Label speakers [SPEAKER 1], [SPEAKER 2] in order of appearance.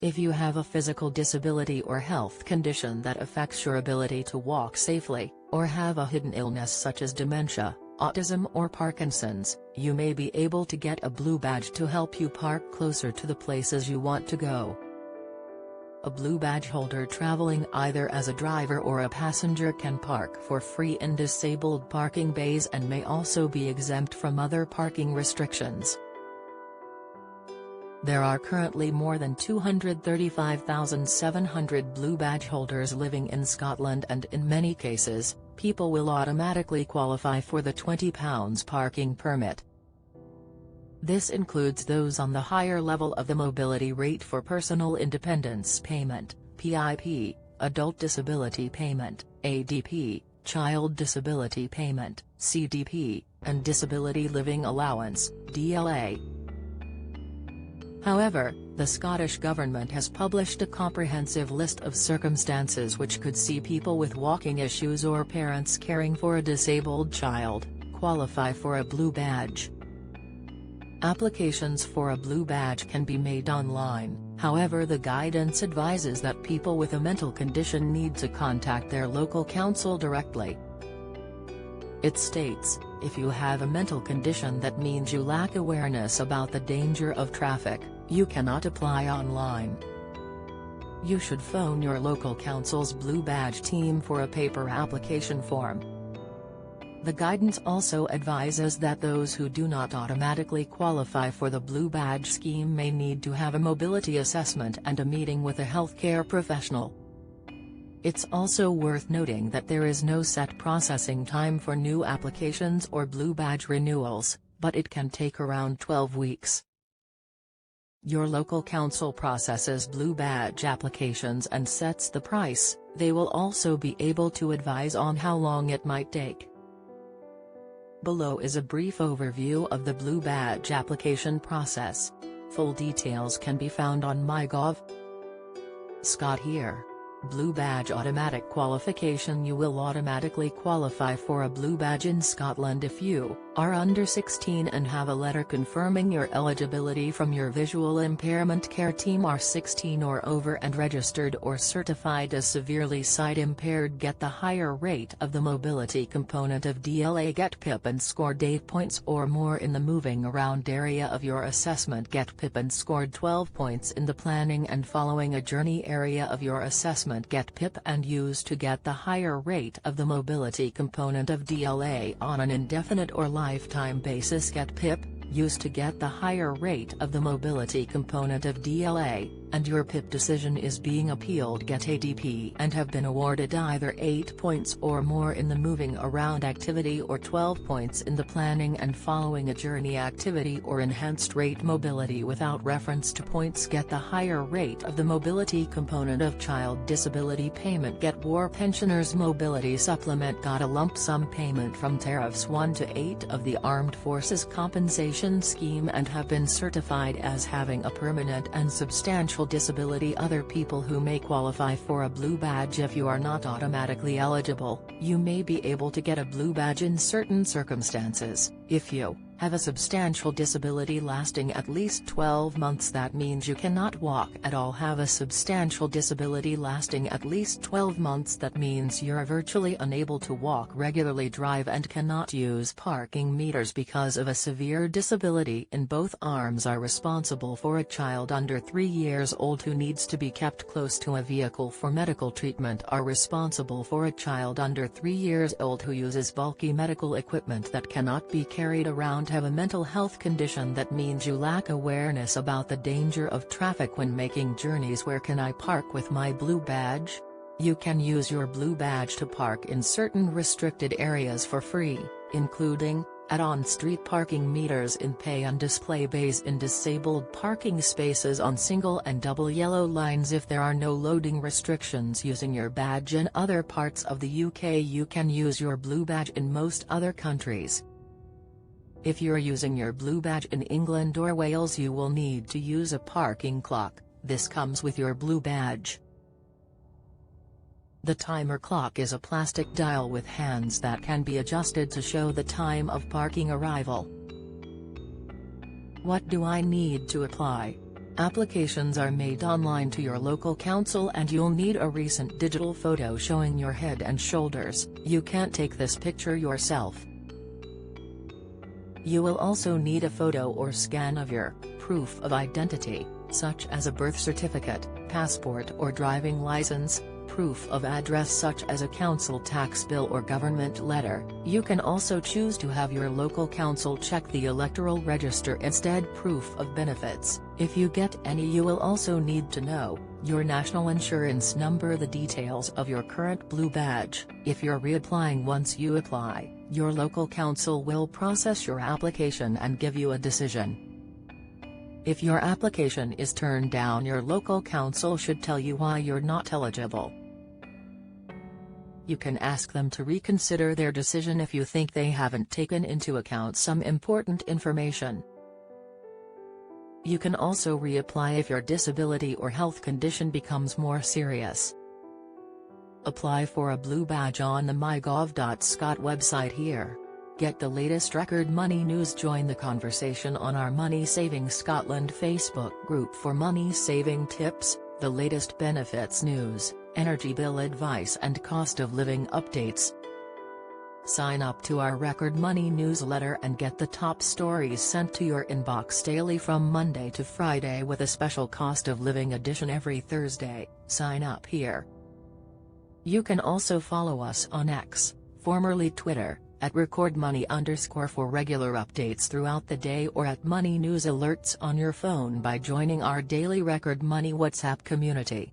[SPEAKER 1] If you have a physical disability or health condition that affects your ability to walk safely, or have a hidden illness such as dementia, autism or Parkinson's, you may be able to get a blue badge to help you park closer to the places you want to go. A blue badge holder traveling either as a driver or a passenger can park for free in disabled parking bays and may also be exempt from other parking restrictions. There are currently more than 235,700 blue badge holders living in Scotland, and in many cases, people will automatically qualify for the £20 parking permit. This includes those on the higher level of the mobility rate for Personal Independence Payment, PIP, Adult Disability Payment, ADP, Child Disability Payment, CDP, and Disability Living Allowance, DLA. However, the Scottish Government has published a comprehensive list of circumstances which could see people with walking issues or parents caring for a disabled child qualify for a blue badge. Applications for a blue badge can be made online, however the guidance advises that people with a mental condition need to contact their local council directly. It states, if you have a mental condition that means you lack awareness about the danger of traffic, you cannot apply online. You should phone your local council's blue badge team for a paper application form. The guidance also advises that those who do not automatically qualify for the blue badge scheme may need to have a mobility assessment and a meeting with a healthcare professional. It's also worth noting that there is no set processing time for new applications or blue badge renewals, but it can take around 12 weeks. Your local council processes blue badge applications and sets the price. They will also be able to advise on how long it might take. Below is a brief overview of the blue badge application process. Full details can be found on MyGov. Scott here. Blue badge automatic qualification. You will automatically qualify for a blue badge in Scotland if you are under 16 and have a letter confirming your eligibility from your visual impairment care team, are 16 or over and registered or certified as severely sight impaired. Get the higher rate of the mobility component of DLA. Get PIP and scored 8 points or more in the moving around area of your assessment. Get PIP and scored 12 points in the planning and following a journey area of your assessment. Get PIP and use to get the higher rate of the mobility component of DLA on an indefinite or lifetime basis. Get PIP, use to get the higher rate of the mobility component of DLA, and your PIP decision is being appealed. Get ADP and have been awarded either 8 points or more in the moving around activity or 12 points in the planning and following a journey activity or enhanced rate mobility without reference to points. Get the higher rate of the mobility component of child disability payment. Get war pensioners mobility supplement. Got a lump sum payment from tariffs 1 to 8 of the Armed Forces Compensation Scheme and have been certified as having a permanent and substantial disability. Other people who may qualify for a blue badge. If you are not automatically eligible, you may be able to get a blue badge in certain circumstances. If you have a substantial disability lasting at least 12 months, that means you cannot walk at all. Have a substantial disability lasting at least 12 months, that means you're virtually unable to walk regularly, drive and cannot use parking meters because of a severe disability in both arms. Are responsible for a child under 3 years old who needs to be kept close to a vehicle for medical treatment. Are responsible for a child under 3 years old who uses bulky medical equipment that cannot be carried around. Have a mental health condition that means you lack awareness about the danger of traffic when making journeys. Where can I park with my blue badge? You can use your blue badge to park in certain restricted areas for free, including at on-street parking meters, in pay and display bays, in disabled parking spaces, on single and double yellow lines. If there are no loading restrictions using your badge in other parts of the UK, you can use your blue badge in most other countries. If you're using your blue badge in England or Wales, you will need to use a parking clock. This comes with your blue badge. The timer clock is a plastic dial with hands that can be adjusted to show the time of parking arrival. What do I need to apply? Applications are made online to your local council and you'll need a recent digital photo showing your head and shoulders. You can't take this picture yourself. You will also need a photo or scan of your proof of identity, such as a birth certificate, passport or driving license, proof of address such as a council tax bill or government letter. You can also choose to have your local council check the electoral register instead. Proof of benefits. If you get any, you will also need to know your national insurance number, the details of your current blue badge. If you're reapplying, once you apply, your local council will process your application and give you a decision. If your application is turned down, your local council should tell you why you're not eligible. You can ask them to reconsider their decision if you think they haven't taken into account some important information. You can also reapply if your disability or health condition becomes more serious. Apply for a blue badge on the mygov.scot website here. Get the latest Record Money news. Join the conversation on our Money Saving Scotland Facebook group for money saving tips, the latest benefits news, energy bill advice and cost of living updates. Sign up to our Record Money newsletter and get the top stories sent to your inbox daily from Monday to Friday, with a special cost of living edition every Thursday. Sign up here. You can also follow us on X, formerly Twitter, at @RecordMoney_ for regular updates throughout the day, or at Money News Alerts on your phone by joining our daily Record Money WhatsApp community.